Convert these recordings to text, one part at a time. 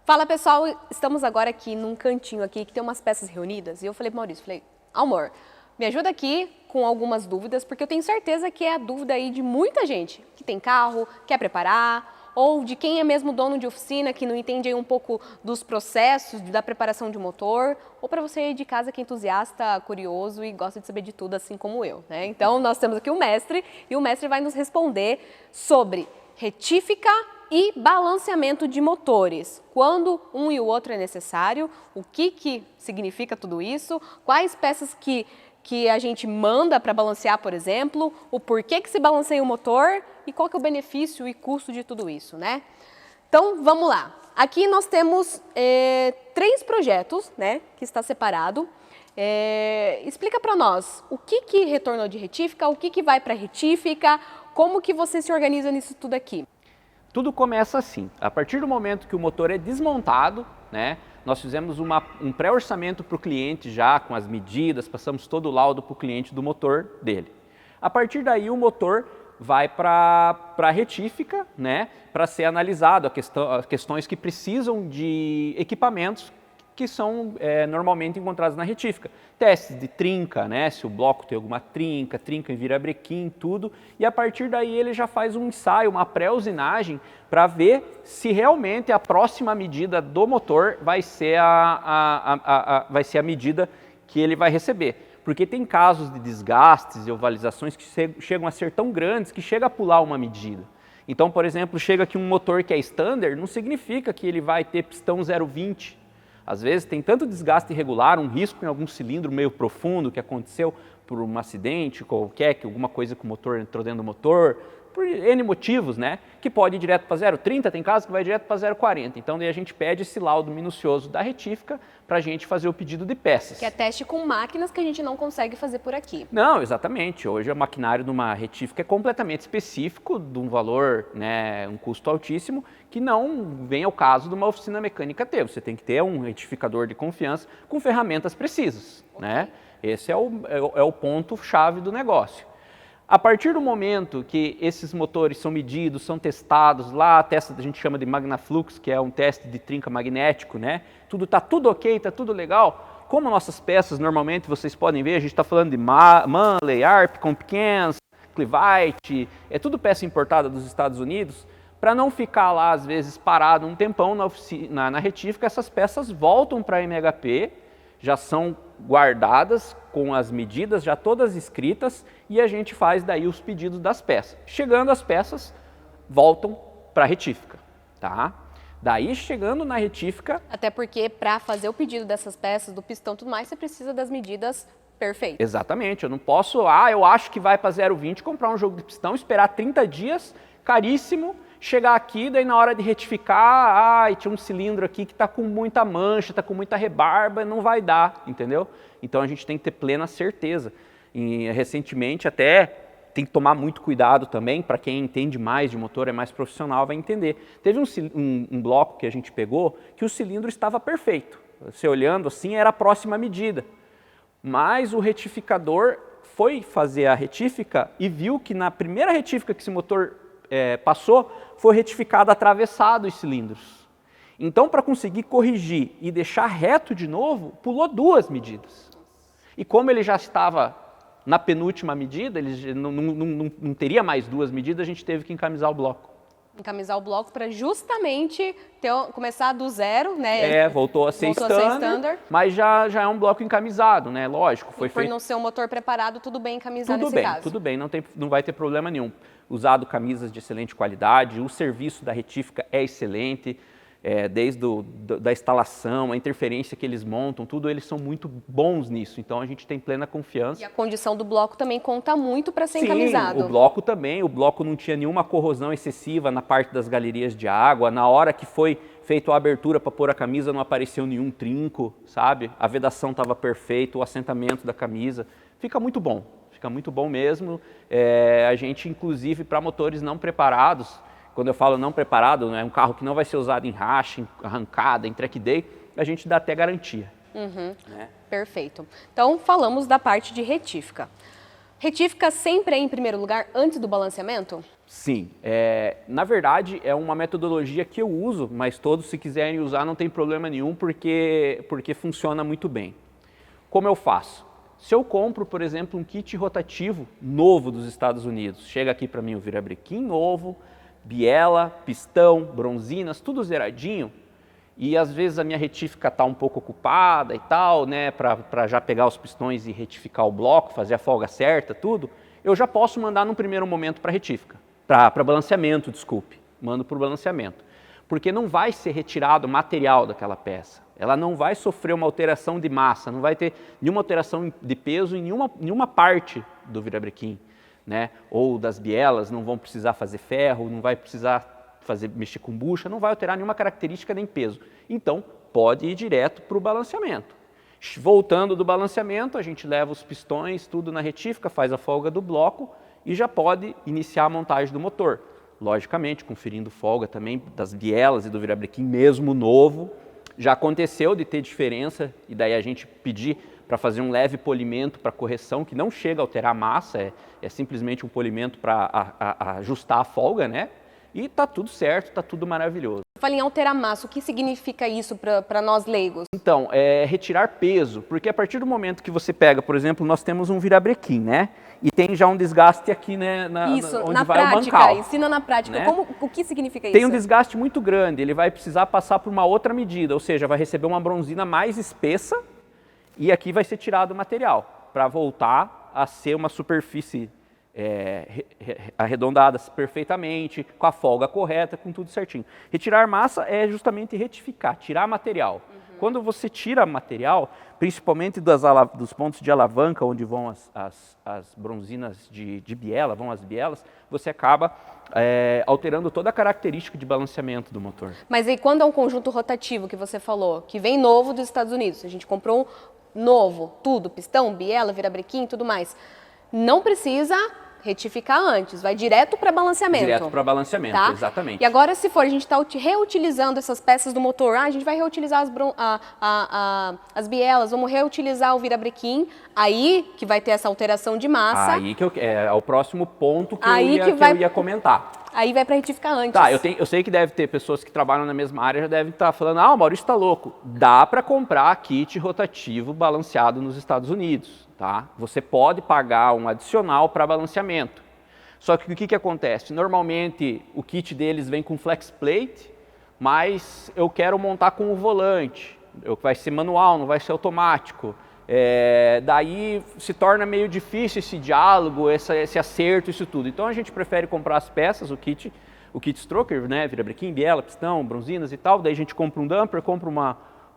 Fala pessoal, estamos agora aqui num cantinho aqui que tem umas peças reunidas e eu falei pro Maurício, amor, me ajuda aqui com algumas dúvidas, porque eu tenho certeza que é a dúvida aí de muita gente que tem carro, quer preparar, ou de quem é mesmo dono de oficina, que não entende aí um pouco dos processos da preparação de motor, ou para você aí de casa que é entusiasta, curioso e gosta de saber de tudo, assim como eu, né? Então nós temos aqui o mestre e o mestre vai nos responder sobre retífica e balanceamento de motores. Quando um e o outro é necessário, o que significa tudo isso, quais peças que a gente manda para balancear, por exemplo, o porquê que se balanceia o motor e qual que é o benefício e custo de tudo isso, né? Então, vamos lá. Aqui nós temos 3 projetos, né, que está separado. Explica para nós o que retornou de retífica, o que vai para retífica, como que você se organiza nisso tudo aqui. Tudo começa assim, a partir do momento que o motor é desmontado, né, nós fizemos um pré-orçamento para o cliente já, com as medidas, passamos todo o laudo para o cliente do motor dele. A partir daí o motor vai para a retífica, né, para ser analisado, as questões que precisam de equipamentos que são normalmente encontrados na retífica. Testes de trinca, né, se o bloco tem alguma trinca em virabrequim, tudo. E a partir daí ele já faz um ensaio, uma pré-usinagem, para ver se realmente a próxima medida do motor vai ser vai ser a medida que ele vai receber. Porque tem casos de desgastes e ovalizações que chegam a ser tão grandes que chega a pular uma medida. Então, por exemplo, chega aqui um motor que é standard, não significa que ele vai ter pistão 0,20. Às vezes tem tanto desgaste irregular, um risco em algum cilindro meio profundo que aconteceu por um acidente qualquer, que alguma coisa com o motor entrou dentro do motor, por N motivos, né? Que pode ir direto para 0,30, tem casos que vai direto para 0,40. Então daí a gente pede esse laudo minucioso da retífica para a gente fazer o pedido de peças. Que é teste com máquinas que a gente não consegue fazer por aqui. Não, exatamente. Hoje o maquinário de uma retífica é completamente específico, de um valor, né, um custo altíssimo, que não vem ao caso de uma oficina mecânica ter. Você tem que ter um retificador de confiança com ferramentas precisas, né? Esse é o ponto-chave do negócio. A partir do momento que esses motores são medidos, são testados, lá a testa a gente chama de Magnaflux, que é um teste de trinca magnético, né? Tá tudo ok, tá tudo legal. Como nossas peças, normalmente, vocês podem ver, a gente está falando de Manley, Arp, Compkins, Clevite, é tudo peça importada dos Estados Unidos. Para não ficar lá, às vezes, parado um tempão na retífica, essas peças voltam para a MHP, já são guardadas com as medidas já todas escritas e a gente faz daí os pedidos das peças. Chegando as peças, voltam para a retífica, tá? Daí chegando na retífica... Até porque para fazer o pedido dessas peças, do pistão e tudo mais, você precisa das medidas perfeitas. Exatamente, eu não posso, eu acho que vai para 0,20, comprar um jogo de pistão, esperar 30 dias, caríssimo, chegar aqui, daí na hora de retificar, tinha um cilindro aqui que está com muita mancha, está com muita rebarba, não vai dar, entendeu? Então a gente tem que ter plena certeza. E recentemente até tem que tomar muito cuidado também, para quem entende mais de motor, é mais profissional, vai entender. Teve um bloco que a gente pegou que o cilindro estava perfeito. Você olhando assim, era a próxima medida. Mas o retificador foi fazer a retífica e viu que na primeira retífica que esse motor passou, foi retificado atravessado os cilindros. Então, para conseguir corrigir e deixar reto de novo, pulou 2 medidas. E como ele já estava na penúltima medida, ele não teria mais 2 medidas, a gente teve que encamisar o bloco. Encamisar o bloco para justamente começar do zero, né? Voltou a ser standard, mas já é um bloco encamisado, né? Lógico, foi feito... Por não ser um motor preparado, tudo bem encamisar nesse caso. Tudo bem, não vai ter problema nenhum. Usado camisas de excelente qualidade, o serviço da retífica é excelente, desde da instalação, a interferência que eles montam, tudo, eles são muito bons nisso, então a gente tem plena confiança. E a condição do bloco também conta muito para ser encamisado. Sim, o bloco também, o bloco não tinha nenhuma corrosão excessiva na parte das galerias de água, na hora que foi feita a abertura para pôr a camisa não apareceu nenhum trinco, sabe? A vedação estava perfeita, o assentamento da camisa, fica muito bom mesmo. A gente, inclusive, para motores não preparados, quando eu falo não preparado, é um carro que não vai ser usado em racha, em arrancada, em track day, a gente dá até garantia. Perfeito. Então, falamos da parte de retífica. Retífica sempre é em primeiro lugar antes do balanceamento? Sim, na verdade é uma metodologia que eu uso, mas todos se quiserem usar não tem problema nenhum porque funciona muito bem. Como eu faço? Se eu compro, por exemplo, um kit rotativo novo dos Estados Unidos, chega aqui para mim o virabrequim novo, biela, pistão, bronzinas, tudo zeradinho, e às vezes a minha retífica está um pouco ocupada e tal, né, para já pegar os pistões e retificar o bloco, fazer a folga certa, tudo, eu já posso mandar num primeiro momento para retífica, para balanceamento, desculpe, mando para o balanceamento, porque não vai ser retirado material daquela peça, ela não vai sofrer uma alteração de massa, não vai ter nenhuma alteração de peso em nenhuma parte do virabrequim, né, ou das bielas, não vão precisar fazer ferro, não vai precisar mexer com bucha, não vai alterar nenhuma característica nem peso. Então, pode ir direto para o balanceamento. Voltando do balanceamento, a gente leva os pistões, tudo na retífica, faz a folga do bloco e já pode iniciar a montagem do motor. Logicamente, conferindo folga também das bielas e do virabrequim mesmo novo. Já aconteceu de ter diferença e daí a gente pedir para fazer um leve polimento para correção, que não chega a alterar a massa, é simplesmente um polimento para ajustar a folga, né? E tá tudo certo, tá tudo maravilhoso. Fala em alterar massa, o que significa isso para nós leigos? Então, é retirar peso, porque a partir do momento que você pega, por exemplo, nós temos um virabrequim, né? E tem já um desgaste aqui, né, onde na vai prática, o mancal. ensina na prática, né? O que significa isso? Tem um desgaste muito grande, ele vai precisar passar por uma outra medida, ou seja, vai receber uma bronzina mais espessa e aqui vai ser tirado o material, para voltar a ser uma superfície arredondadas perfeitamente, com a folga correta, com tudo certinho. Retirar massa é justamente retificar, tirar material. Quando você tira material, principalmente dos pontos de alavanca, onde vão as bronzinas de biela, vão as bielas, você acaba alterando toda a característica de balanceamento do motor. Mas aí quando é um conjunto rotativo que você falou, que vem novo dos Estados Unidos, a gente comprou um novo, tudo, pistão, biela, virabrequim, tudo mais, não precisa retificar antes, vai direto para balanceamento. Direto para balanceamento, tá? Exatamente. E agora, se for, a gente está reutilizando essas peças do motor, a gente vai reutilizar as bielas, vamos reutilizar o virabrequim, aí que vai ter essa alteração de massa. Aí que é o próximo ponto que eu ia comentar. Aí vai para retificar antes. Tá, eu sei que deve ter pessoas que trabalham na mesma área já devem estar falando, o Maurício está louco. Dá para comprar kit rotativo balanceado nos Estados Unidos, tá? Você pode pagar um adicional para balanceamento. Só que o que acontece? Normalmente o kit deles vem com flex plate, mas eu quero montar com o volante. Vai ser manual, não vai ser automático. Daí se torna meio difícil esse diálogo, esse acerto, isso tudo. Então a gente prefere comprar as peças, o kit stroker, né, virabrequim, biela, pistão, bronzinas e tal. Daí a gente compra um dumper, compra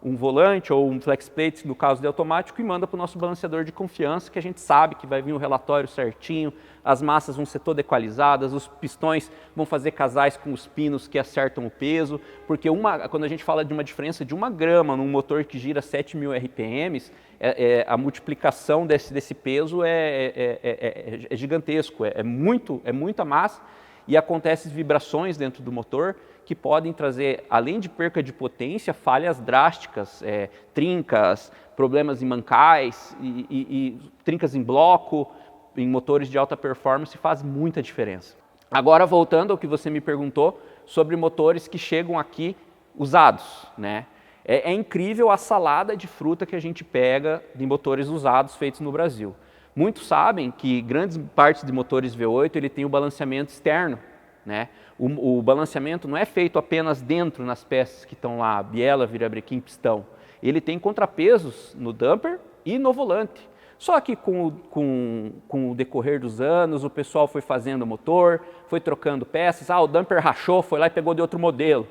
um volante ou um flex plate, no caso de automático, e manda para o nosso balanceador de confiança, que a gente sabe que vai vir o relatório certinho, as massas vão ser todas equalizadas, os pistões vão fazer casais com os pinos que acertam o peso, porque quando a gente fala de uma diferença de 1 grama num motor que gira 7.000 RPMs, a multiplicação desse peso é gigantesco, é muita massa, e acontecem vibrações dentro do motor que podem trazer, além de perca de potência, falhas drásticas, trincas, problemas em mancais e trincas em bloco, em motores de alta performance, faz muita diferença. Agora, voltando ao que você me perguntou sobre motores que chegam aqui usados, né? É incrível a salada de fruta que a gente pega de motores usados feitos no Brasil. Muitos sabem que grandes partes de motores V8 ele tem o balanceamento externo, né? O balanceamento não é feito apenas dentro nas peças que estão lá, biela, virabrequim, pistão. Ele tem contrapesos no dumper e no volante. Só que com o decorrer dos anos, o pessoal foi fazendo o motor, foi trocando peças. O dumper rachou, foi lá e pegou de outro modelo.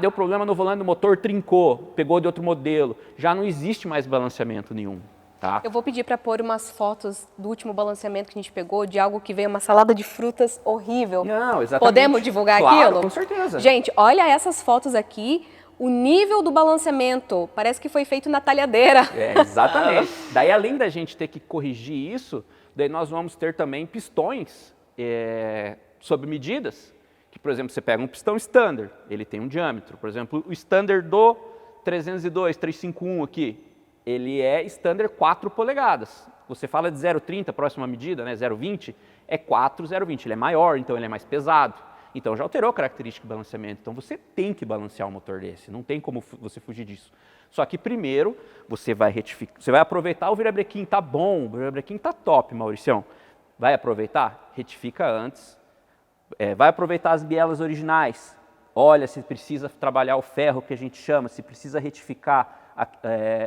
Deu problema no volante do motor, trincou, pegou de outro modelo. Já não existe mais balanceamento nenhum. Tá? Eu vou pedir para pôr umas fotos do último balanceamento que a gente pegou, de algo que veio, uma salada de frutas horrível. Não, exatamente. Podemos divulgar claro, aquilo? Com certeza. Gente, olha essas fotos aqui, o nível do balanceamento, parece que foi feito na talhadeira. Exatamente. Daí, além da gente ter que corrigir isso, daí nós vamos ter também pistões sob medidas, que, por exemplo, você pega um pistão standard, ele tem um diâmetro. Por exemplo, o standard do 302, 351 aqui, ele é standard 4 polegadas. Você fala de 0,30, próxima medida, né, 0,20, é 4, 0,20. Ele é maior, então ele é mais pesado. Então já alterou a característica de balanceamento. Então você tem que balancear um motor desse, não tem como você fugir disso. Só que primeiro você vai retificar, você vai aproveitar o virabrequim, tá bom, o virabrequim tá top, Mauricião. Vai aproveitar? Retifica antes. Vai aproveitar as bielas originais. Olha se precisa trabalhar o ferro que a gente chama, se precisa retificar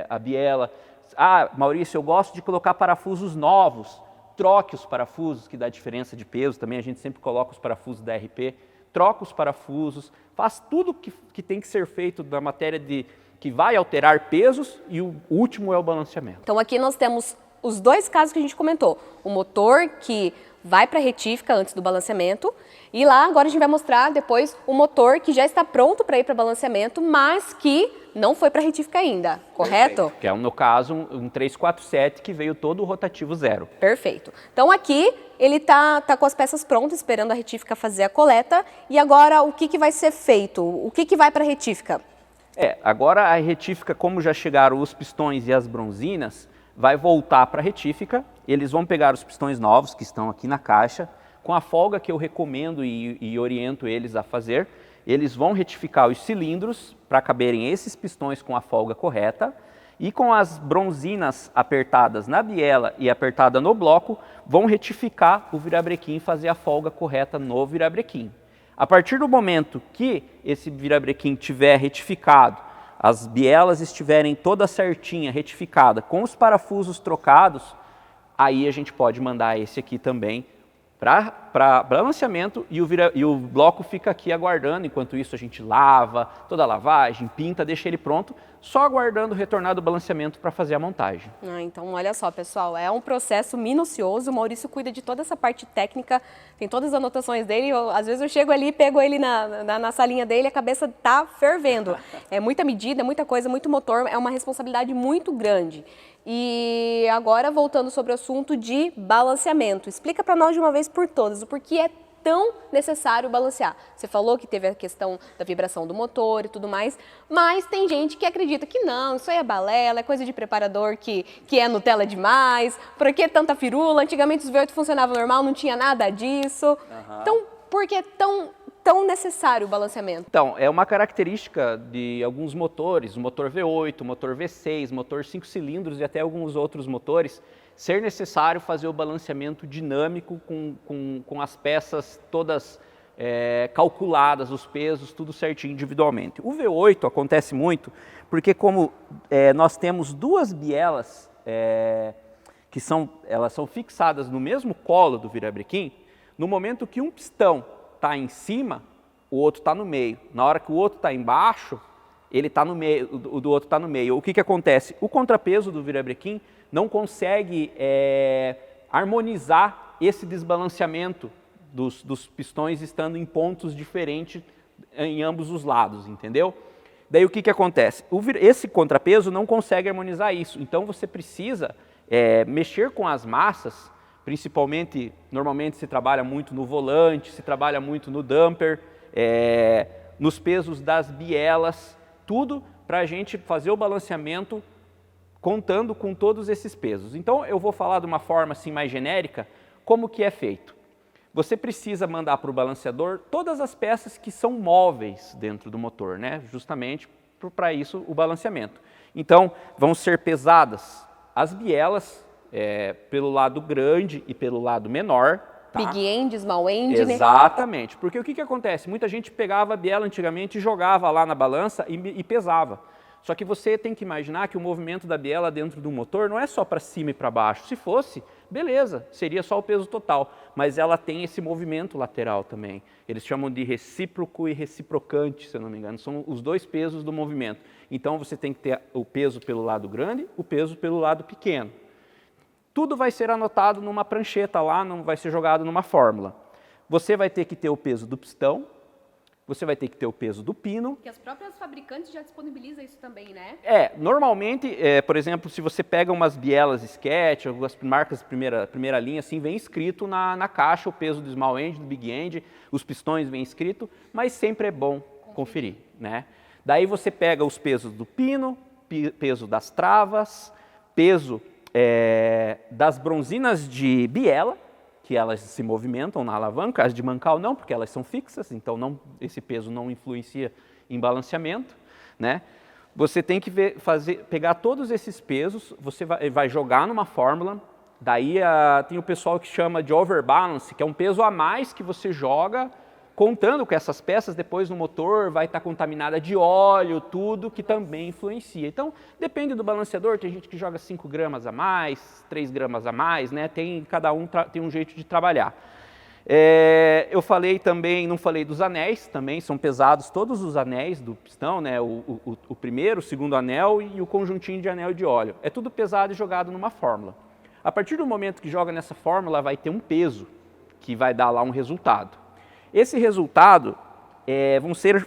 a biela. Ah, Maurício, eu gosto de colocar parafusos novos. Troque os parafusos, que dá diferença de peso. Também a gente sempre coloca os parafusos da RP. Troca os parafusos. Faz tudo que tem que ser feito na matéria que vai alterar pesos e o último é o balanceamento. Então aqui nós temos os dois casos que a gente comentou. O motor que vai para a retífica antes do balanceamento e lá agora a gente vai mostrar depois o motor que já está pronto para ir para balanceamento, mas que não foi para a retífica ainda, correto? Perfeito. Que é, no caso, um 347 que veio todo o rotativo zero. Perfeito. Então aqui ele tá com as peças prontas, esperando a retífica fazer a coleta. E agora o que vai ser feito? O que vai para a retífica? Agora a retífica, como já chegaram os pistões e as bronzinas, vai voltar para a retífica. Eles vão pegar os pistões novos que estão aqui na caixa, com a folga que eu recomendo e oriento eles a fazer. Eles vão retificar os cilindros para caberem esses pistões com a folga correta e com as bronzinas apertadas na biela e apertada no bloco, vão retificar o virabrequim e fazer a folga correta no virabrequim. A partir do momento que esse virabrequim tiver retificado, as bielas estiverem toda certinha, retificada, com os parafusos trocados, aí a gente pode mandar esse aqui também para balanceamento e o bloco fica aqui aguardando. Enquanto isso a gente lava, toda a lavagem, pinta, deixa ele pronto, só aguardando retornar do balanceamento para fazer a montagem. Então olha só, pessoal, é um processo minucioso. O Maurício cuida de toda essa parte técnica, tem todas as anotações dele. Às vezes eu chego ali, pego ele na salinha dele, a cabeça tá fervendo. É muita medida, muita coisa, muito motor, é uma responsabilidade muito grande. E agora, voltando sobre o assunto de balanceamento, explica para nós de uma vez por todas o porquê é tão necessário balancear. Você falou que teve a questão da vibração do motor e tudo mais, mas tem gente que acredita que não, isso aí é balela, é coisa de preparador que é Nutella demais, por que tanta firula? Antigamente os V8 funcionavam normal, não tinha nada disso. Então, por que é tão necessário o balanceamento? Então, é uma característica de alguns motores, o motor V8, o motor V6, motor 5 cilindros e até alguns outros motores, ser necessário fazer o balanceamento dinâmico com as peças todas calculadas, os pesos, tudo certinho individualmente. O V8 acontece muito porque como nós temos duas bielas elas são fixadas no mesmo colo do virabrequim, no momento que um pistão está em cima, o outro está no meio. Na hora que o outro está embaixo, ele está no meio, o do outro está no meio. O que acontece? O contrapeso do virabrequim não consegue harmonizar esse desbalanceamento dos pistões estando em pontos diferentes em ambos os lados, entendeu? Daí o que acontece? Esse contrapeso não consegue harmonizar isso, então você precisa mexer com as massas, principalmente, normalmente se trabalha muito no volante, se trabalha muito no damper, nos pesos das bielas, tudo para a gente fazer o balanceamento contando com todos esses pesos. Então eu vou falar de uma forma assim mais genérica, como que é feito. Você precisa mandar para o balanceador todas as peças que são móveis dentro do motor, né? Justamente para isso o balanceamento. Então vão ser pesadas as bielas pelo lado grande e pelo lado menor. Tá? Big end, small end, exatamente, porque o que acontece? Muita gente pegava a biela antigamente e jogava lá na balança e pesava. Só que você tem que imaginar que o movimento da biela dentro do motor não é só para cima e para baixo. Se fosse, beleza, seria só o peso total. Mas ela tem esse movimento lateral também. Eles chamam de recíproco e reciprocante, se eu não me engano. São os dois pesos do movimento. Então você tem que ter o peso pelo lado grande, o peso pelo lado pequeno. Tudo vai ser anotado numa prancheta lá, não vai ser jogado numa fórmula. Você vai ter que ter o peso do pistão, você vai ter que ter o peso do pino. Que as próprias fabricantes já disponibilizam isso também, né? Normalmente, por exemplo, se você pega umas bielas Sketch, algumas marcas de primeira linha, assim, vem escrito na caixa o peso do small end, do big end, os pistões vem escrito, mas sempre é bom conferir, né? Daí você pega os pesos do pino, peso das travas, peso das bronzinas de biela, que elas se movimentam na alavanca, as de mancal não, porque elas são fixas, então esse peso não influencia em balanceamento, né? Você tem que pegar todos esses pesos, você vai jogar numa fórmula, daí tem o pessoal que chama de overbalance, que é um peso a mais que você joga, contando com essas peças, depois no motor vai estar contaminada de óleo, tudo, que também influencia. Então, depende do balanceador, tem gente que joga 5 gramas a mais, 3 gramas a mais, né? Cada um tem um jeito de trabalhar. Eu falei também, não falei dos anéis, também são pesados todos os anéis do pistão, né? O primeiro, o segundo anel e o conjuntinho de anel de óleo. É tudo pesado e jogado numa fórmula. A partir do momento que joga nessa fórmula, vai ter um peso que vai dar lá um resultado. Esse resultado vão ser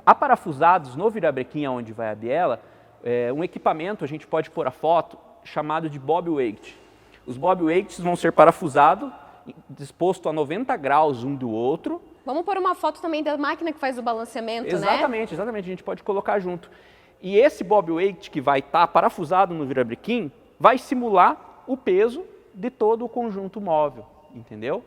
aparafusados no virabrequim, onde vai a biela, um equipamento, a gente pode pôr a foto, chamado de bob weight. Os bob weights vão ser parafusados, disposto a 90 graus um do outro. Vamos pôr uma foto também da máquina que faz o balanceamento, Exatamente, a gente pode colocar junto. E esse bob weight que vai estar parafusado no virabrequim vai simular o peso de todo o conjunto móvel, entendeu?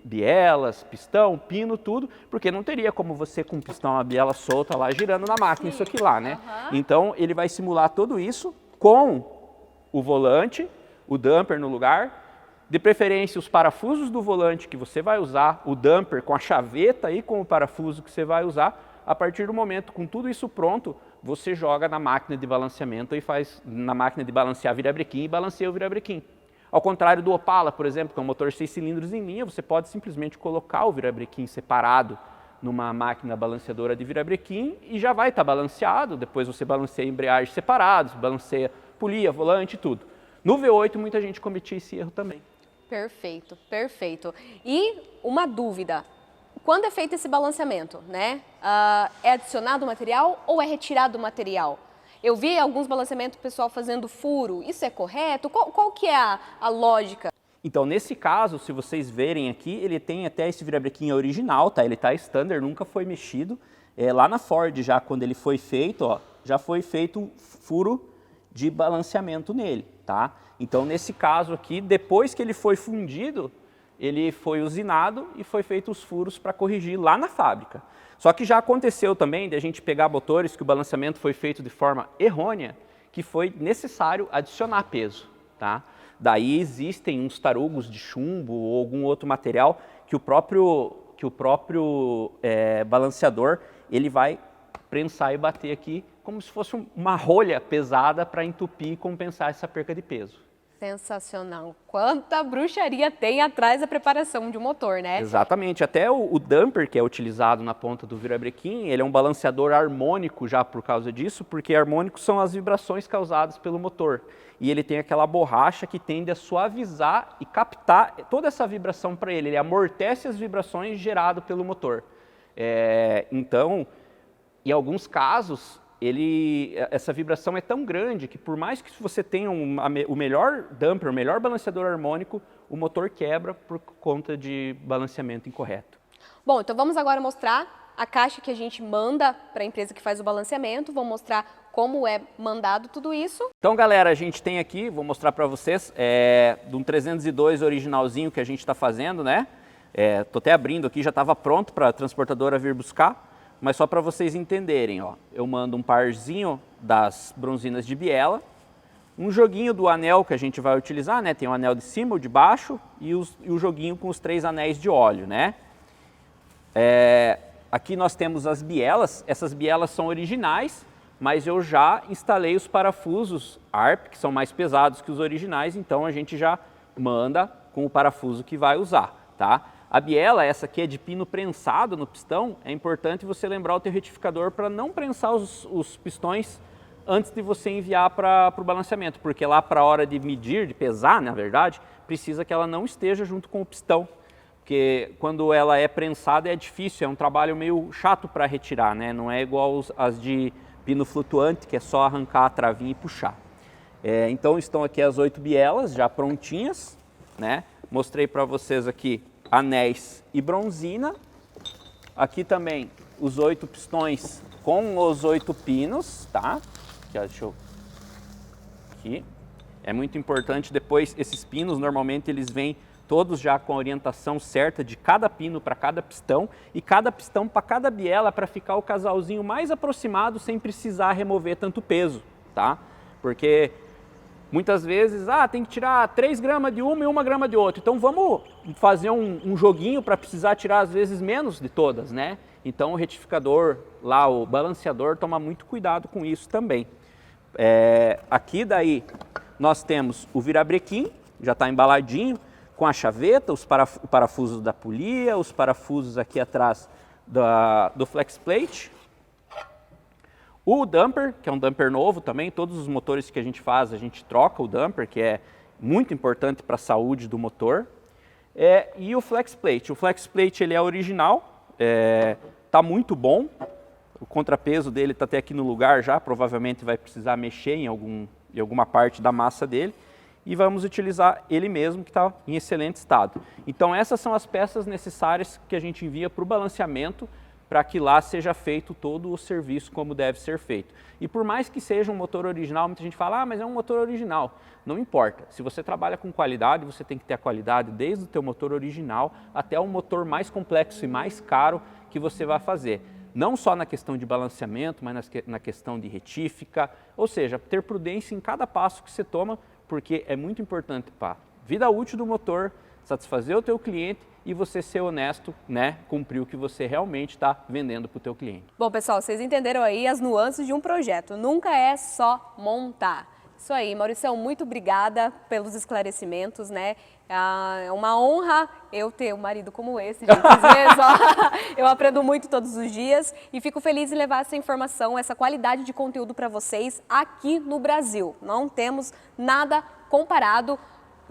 Bielas, pistão, pino, tudo, porque não teria como você com um pistão, uma biela solta lá, girando na máquina, isso aqui lá, né? Então, ele vai simular tudo isso com o volante, o damper no lugar, de preferência os parafusos do volante que você vai usar, o damper com a chaveta e com o parafuso que você vai usar. A partir do momento, com tudo isso pronto, você joga na máquina de balanceamento e faz na máquina de balancear virabrequim e balanceia o virabrequim. Ao contrário do Opala, por exemplo, que é um motor 6 cilindros em linha, você pode simplesmente colocar o virabrequim separado numa máquina balanceadora de virabrequim e já vai estar balanceado, depois você balanceia a embreagem separado, balanceia polia, volante e tudo. No V8 muita gente cometia esse erro também. Perfeito, perfeito. E uma dúvida, quando é feito esse balanceamento, né? É adicionado material ou é retirado o material? Eu vi alguns balanceamentos, o pessoal fazendo furo, isso é correto? Qual que é a lógica? Então, nesse caso, se vocês verem aqui, ele tem até esse virabrequim original, tá? Ele tá standard, nunca foi mexido. Lá na Ford, já quando ele foi feito, ó, já foi feito um furo de balanceamento nele, tá? Então, nesse caso aqui, depois que ele foi fundido, ele foi usinado e foi feito os furos para corrigir lá na fábrica. Só que já aconteceu também de a gente pegar motores que o balanceamento foi feito de forma errônea, que foi necessário adicionar peso, tá? Daí existem uns tarugos de chumbo ou algum outro material que o próprio balanceador ele vai prensar e bater aqui como se fosse uma rolha pesada para entupir e compensar essa perca de peso. Sensacional. Quanta bruxaria tem atrás da preparação de um motor, né? Exatamente. Até o damper que é utilizado na ponta do virabrequim, ele é um balanceador harmônico já por causa disso, porque harmônicos são as vibrações causadas pelo motor. E ele tem aquela borracha que tende a suavizar e captar toda essa vibração para ele. Ele amortece as vibrações geradas pelo motor. Então, em alguns casos, essa vibração é tão grande que por mais que você tenha o melhor damper, o melhor balanceador harmônico, o motor quebra por conta de balanceamento incorreto. Bom, então vamos agora mostrar a caixa que a gente manda para a empresa que faz o balanceamento, vamos mostrar como é mandado tudo isso. Então, galera, a gente tem aqui, vou mostrar para vocês, de um 302 originalzinho que a gente está fazendo, né? Tô até abrindo aqui, já estava pronto para a transportadora vir buscar. Mas só para vocês entenderem, ó, eu mando um parzinho das bronzinas de biela, um joguinho do anel que a gente vai utilizar, né? Tem o anel de cima, o de baixo e o joguinho com os 3 anéis de óleo, né? Aqui nós temos as bielas, essas bielas são originais, mas eu já instalei os parafusos ARP, que são mais pesados que os originais, então a gente já manda com o parafuso que vai usar, tá? A biela, essa aqui é de pino prensado no pistão, é importante você lembrar o teu retificador para não prensar os pistões antes de você enviar para o balanceamento, porque lá para a hora de medir, de pesar, na verdade, precisa que ela não esteja junto com o pistão, porque quando ela é prensada é difícil, é um trabalho meio chato para retirar, né? Não é igual as de pino flutuante, que é só arrancar a travinha e puxar. Então estão aqui as 8 bielas já prontinhas, né? Mostrei para vocês aqui anéis e bronzina. Aqui também os 8 pistões com os 8 pinos, tá? Aqui, ó, deixa eu... aqui. É muito importante depois, esses pinos normalmente eles vêm todos já com a orientação certa de cada pino para cada pistão e cada pistão para cada biela para ficar o casalzinho mais aproximado sem precisar remover tanto peso, tá? Porque muitas vezes, tem que tirar 3 gramas de uma e 1 grama de outra, então vamos fazer um joguinho para precisar tirar às vezes menos de todas, né? Então o retificador, lá o balanceador, toma muito cuidado com isso também. Aqui daí nós temos o virabrequim, já está embaladinho, com a chaveta, os parafusos da polia, os parafusos aqui atrás do flex plate. O damper, que é um damper novo também, todos os motores que a gente faz, a gente troca o damper, que é muito importante para a saúde do motor. E o flex plate. O flex plate ele é original, está muito bom, o contrapeso dele está até aqui no lugar já, provavelmente vai precisar mexer em alguma parte da massa dele. E vamos utilizar ele mesmo, que está em excelente estado. Então essas são as peças necessárias que a gente envia para o balanceamento, para que lá seja feito todo o serviço como deve ser feito. E por mais que seja um motor original, muita gente fala, mas é um motor original. Não importa, se você trabalha com qualidade, você tem que ter a qualidade desde o teu motor original até o motor mais complexo e mais caro que você vai fazer. Não só na questão de balanceamento, mas na questão de retífica, ou seja, ter prudência em cada passo que você toma, porque é muito importante para a vida útil do motor, satisfazer o teu cliente e você ser honesto, né, cumprir o que você realmente está vendendo para o teu cliente. Bom, pessoal, vocês entenderam aí as nuances de um projeto. Nunca é só montar. Isso aí, Mauricião, muito obrigada pelos esclarecimentos, né? É uma honra eu ter um marido como esse, gente. Às vezes, eu aprendo muito todos os dias e fico feliz em levar essa informação, essa qualidade de conteúdo para vocês aqui no Brasil. Não temos nada comparado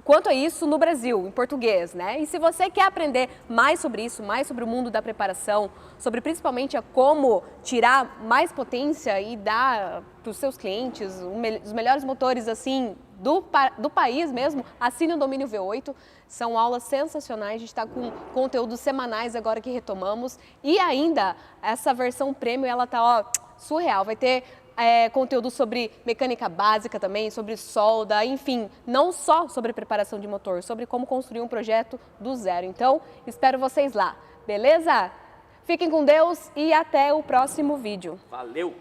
quanto a isso no Brasil, em português, né? E se você quer aprender mais sobre isso, mais sobre o mundo da preparação, sobre principalmente como tirar mais potência e dar para os seus clientes os melhores motores assim do país mesmo, assine o Domínio V8. São aulas sensacionais, a gente está com conteúdos semanais agora que retomamos e ainda essa versão premium, ela tá surreal, vai ter conteúdo sobre mecânica básica também, sobre solda, enfim, não só sobre preparação de motor, sobre como construir um projeto do zero. Então, espero vocês lá, beleza? Fiquem com Deus e até o próximo vídeo. Valeu!